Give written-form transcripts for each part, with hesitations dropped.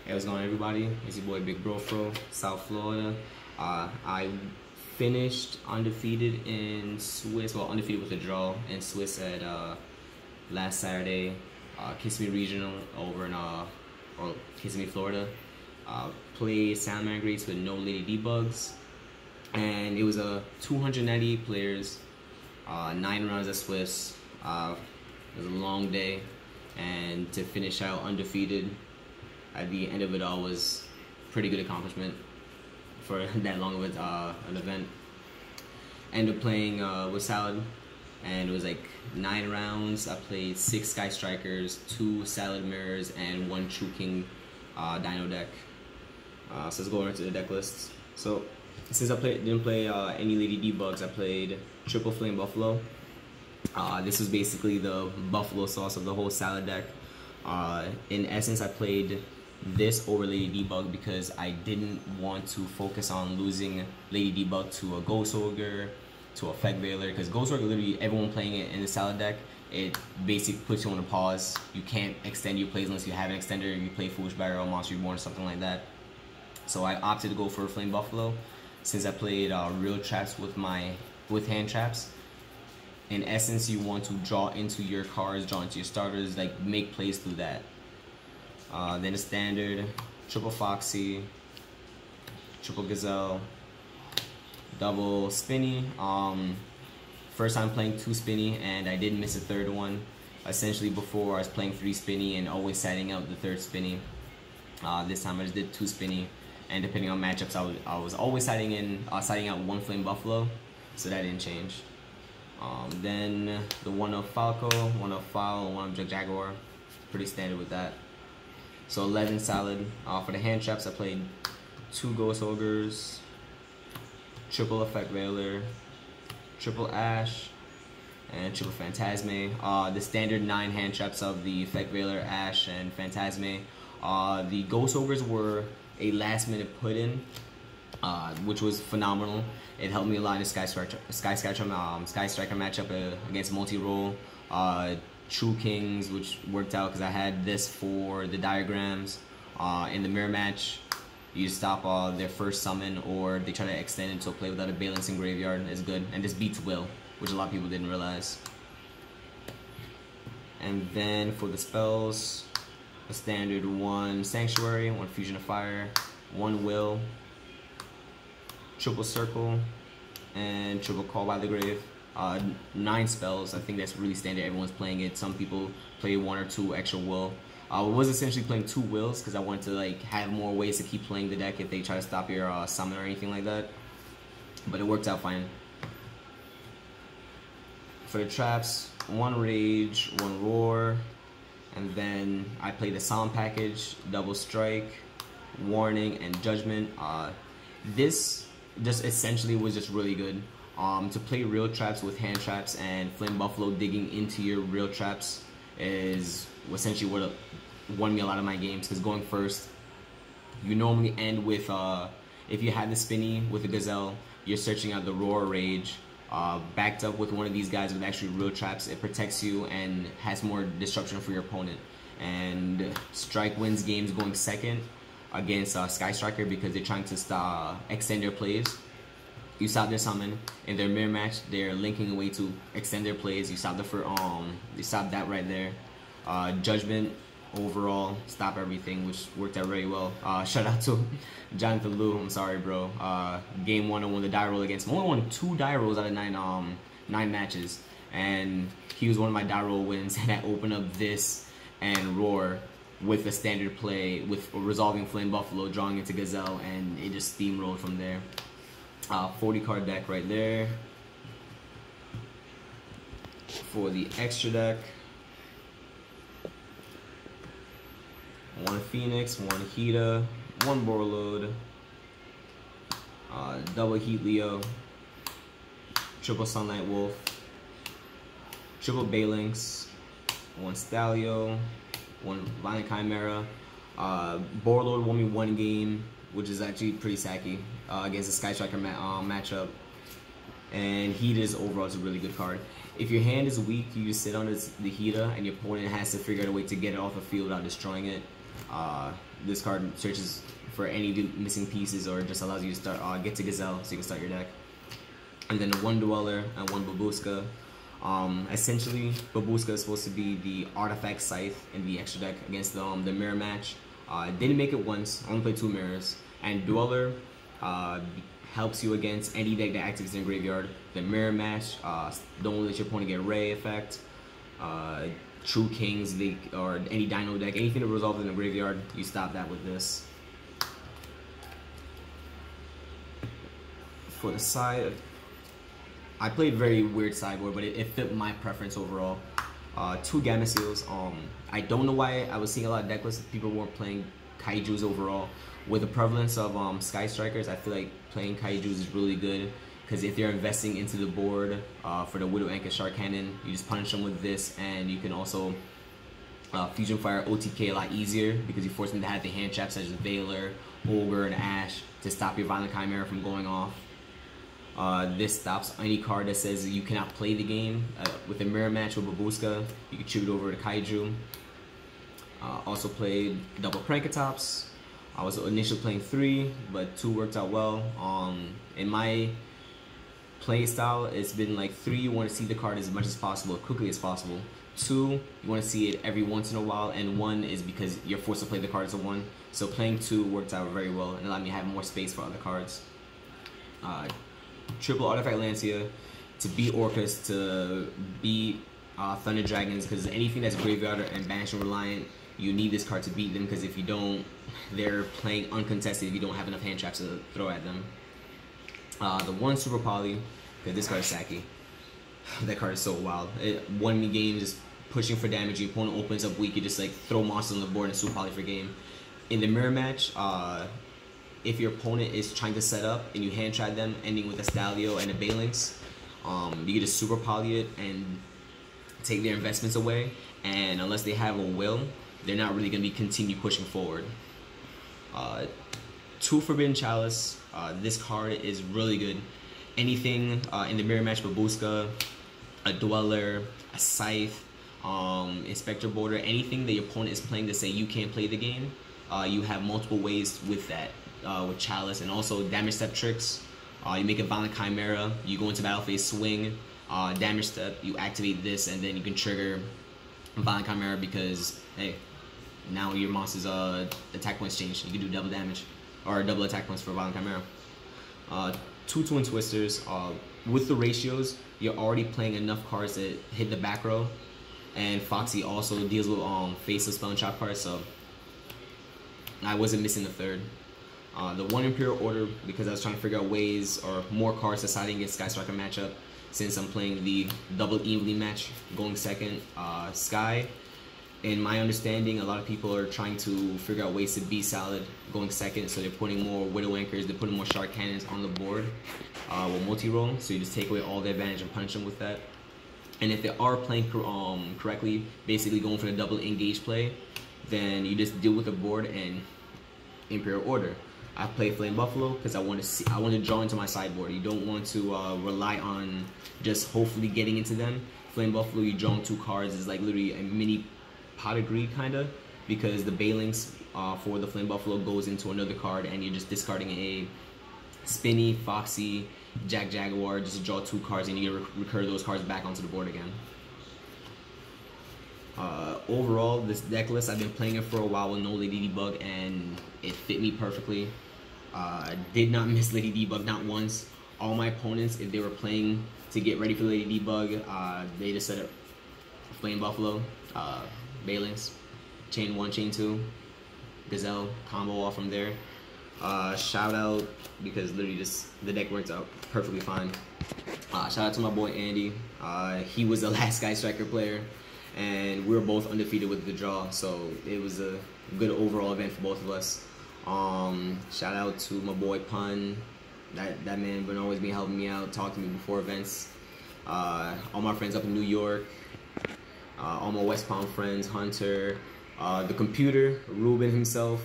Hey, what's going on, everybody? It's your boy Big Bro Fro, South Florida. I finished undefeated in Swiss, well, undefeated with a draw in Swiss at last Saturday, Kissimmee Regional over in Kissimmee, Florida. Played Salamangreats with no Lady Debugs, and it was a 298 players, 9 rounds of Swiss. It was a long day, and to finish out undefeated at the end of it all was pretty good accomplishment for that long of an event. Ended up playing with Salad, and it was like 9 rounds. I played 6 Sky Strikers, 2 Salad Mirrors, and 1 True King Dino deck. So let's go over to the deck lists. So since I didn't play any Lady Debugs, I played Triple Flame Buffalo. This was basically the buffalo sauce of the whole Salad deck. In essence, I played this over Lady Debug because I didn't want to focus on losing Lady Debug to a Ghost Ogre, to a Effect Veiler, because Ghost Ogre, literally everyone playing it in the Salad deck, it basically puts you on a pause. You can't extend your plays unless you have an extender, you play Foolish Barrel, Monster Reborn, or something like that. So I opted to go for Flame Buffalo since I played real traps with hand traps. In essence, you want to draw into your cards, draw into your starters, like make plays through that. Then a standard, Triple Foxy, Triple Gazelle, Double Spinny. First time playing 2 Spinny, and I did miss a 3rd one. Essentially, before I was playing 3 Spinny and always setting out the 3rd Spinny. This time I just did 2 Spinny, and depending on matchups, I was always siding out 1 Flame Buffalo, so that didn't change. Then the 1-up Falco, 1-up Fowl, and 1-up Jaguar. Pretty standard with that. So 11 Salad. For the hand traps, I played 2 Ghost Ogres, Triple Effect Veiler, Triple Ash, and Triple Phantasme. The standard 9 hand traps of the Effect Veiler, Ash, and Phantasme. The Ghost Ogres were a last minute put in, which was phenomenal. It helped me a lot in the Sky Striker matchup against multi-roll. True Kings, which worked out because I had this for the diagrams. In the mirror match, you stop their first summon, or they try to extend into a play without a Balance in Graveyard is good, and this beats Will, which a lot of people didn't realize. And then for the spells, a standard 1 Sanctuary, 1 Fusion of Fire, 1 Will, Triple Circle, and Triple Call by the Grave. 9 spells. I think that's really standard. Everyone's playing it. Some people play 1 or 2 extra Will. I was essentially playing 2 Wills because I wanted to like have more ways to keep playing the deck if they try to stop your summon or anything like that. But it worked out fine. For the traps, 1 Rage, 1 Roar, and then I played the Solemn package, Double Strike, Warning, and Judgment. This just essentially was just really good. To play real traps with hand traps and Flame Buffalo digging into your real traps is essentially what won me a lot of my games, because going first, you normally end with, if you had the Spinny with the Gazelle, you're searching out the Roar Rage, backed up with one of these guys with actually real traps. It protects you and has more disruption for your opponent. And Strike wins games going second against Sky Striker because they're trying to extend their plays. You stop their summon. In their mirror match, they're linking a way to extend their plays. You stop you stop that right there. Judgment overall stop everything, which worked out very well. Shout out to Jonathan Liu. I'm sorry, bro. Game 1, I won the die roll against him. I only won 2 die rolls out of 9 matches, and he was one of my die roll wins. And I opened up this and Roar with a standard play with resolving Flame Buffalo, drawing into Gazelle, and it just steamrolled from there. 40 card deck right there. For the extra deck, 1 Phoenix, 1 Hita, 1 Borload, double Heat Leo, triple Sunlight Wolf, triple Balinx, 1 Stalio, 1 Violent Chimera. Borload won me 1 game, which is actually pretty sacky against the Sky Striker matchup. And Hita is overall just a really good card. If your hand is weak, you just sit on the Hita, and your opponent has to figure out a way to get it off the field without destroying it. This card searches for any of the missing pieces or just allows you to start get to Gazelle so you can start your deck. And then 1 Dweller and 1 Babushka. Essentially, Babushka is supposed to be the artifact scythe in the extra deck against the mirror match. Didn't make it once, only played 2 mirrors. And Dweller helps you against any deck that activates in the graveyard. The mirror match, don't let your opponent get Ray effect. True Kings, or any Dino deck, anything that resolves in the graveyard, you stop that with this. For the side, I played very weird sideboard, but it fit my preference overall. 2 Gamma Seals. I don't know why I was seeing a lot of deck lists. People weren't playing Kaijus overall. With the prevalence of Sky Strikers, I feel like playing Kaijus is really good. Because if you're investing into the board for the Widow Anchor Shark Cannon, you just punish them with this, and you can also Fusion Fire OTK a lot easier because you force them to have the hand traps such as Veiler, Ogre, and Ash to stop your Violent Chimera from going off. This stops any card that says you cannot play the game. With a mirror match with Babushka, you can shoot it over to Kaiju. Also played double Prankatops. I was initially playing 3, but 2 worked out well. In my play style, it's been like 3, you want to see the card as much as possible, as quickly as possible. 2, you want to see it every once in a while, and 1 is because you're forced to play the card as a 1. So playing 2 worked out very well and allowed me to have more space for other cards. Triple Artifact Lancia to beat Orcus, to beat Thunder Dragons, because anything that's graveyard and banishment reliant, you need this card to beat them, because if you don't, they're playing uncontested if you don't have enough hand traps to throw at them. The 1 Super Poly, because this card is sacky. That card is so wild. It won me games just pushing for damage. Your opponent opens up weak, you just like throw monsters on the board and Super Poly for game. In the mirror match, if your opponent is trying to set up and you hand trap them, ending with a Stalio and a Balinx, you can just Super Poly it and take their investments away. And unless they have a will, they're not really going to be continue pushing forward. 2 Forbidden Chalice. This card is really good. Anything in the mirror match, Babushka, a Dweller, a Scythe, Inspector Border, anything that your opponent is playing to say you can't play the game, you have multiple ways with that, with Chalice, and also damage step tricks. You make a Violent Chimera, you go into battle phase, swing, damage step, you activate this, and then you can trigger Violent Chimera because, hey, now your monster's attack points change. You can do double damage, or double attack points for Violent Chimera. 2 Twin Twisters. With the ratios, you're already playing enough cards that hit the back row, and Foxy also deals with faceless spell and chop cards, so I wasn't missing the 3rd. The 1 Imperial Order, because I was trying to figure out ways or more cards deciding against Sky Striker matchup, since I'm playing the double Evelyn match going 2nd. Sky, in my understanding, a lot of people are trying to figure out ways to beat Salad going 2nd, so they're putting more Widow Anchors, they're putting more Shark Cannons on the board with multi-roll, so you just take away all the advantage and punish them with that. And if they are playing correctly, basically going for the double engage play, then you just deal with the board and Imperial Order. I play Flame Buffalo because I want to draw into my sideboard. You don't want to rely on just hopefully getting into them. Flame Buffalo, you draw 2 cards, is like literally a mini Pot of Greed kind of, because the Balinx for the Flame Buffalo goes into another card, and you're just discarding a Spinny, Foxy, Jack Jaguar, just to draw 2 cards, and you recur those cards back onto the board again. Overall, this deck list, I've been playing it for a while with no Lady Debug, and it fit me perfectly. I did not miss Lady Debug, not once. All my opponents, if they were playing to get ready for Lady Debug, they just set up Flame Buffalo, Balinx, chain 1, chain 2, Gazelle, combo all from there. Shout out, because literally just the deck worked out perfectly fine. Shout out to my boy Andy. He was the last Sky Striker player, and we were both undefeated with the draw, so it was a good overall event for both of us. Shout out to my boy Pun. That man been always been helping me out, talking to me before events. All my friends up in New York, all my West Palm friends, Hunter, the computer, Ruben himself.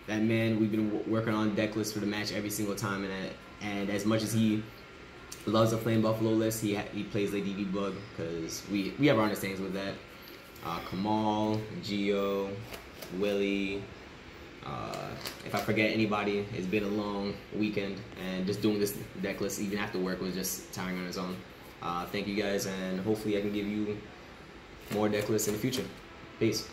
That man, we've been working on deck lists for the match every single time, and as much as he loves the Flame Buffalo list, he plays Lady Debug because we have our understandings with that. Kamal, YuGiOh, Willie. If I forget anybody, it's been a long weekend, and just doing this deck list even after work was just tiring on its own. Thank you guys, and hopefully I can give you more deck lists in the future. Peace.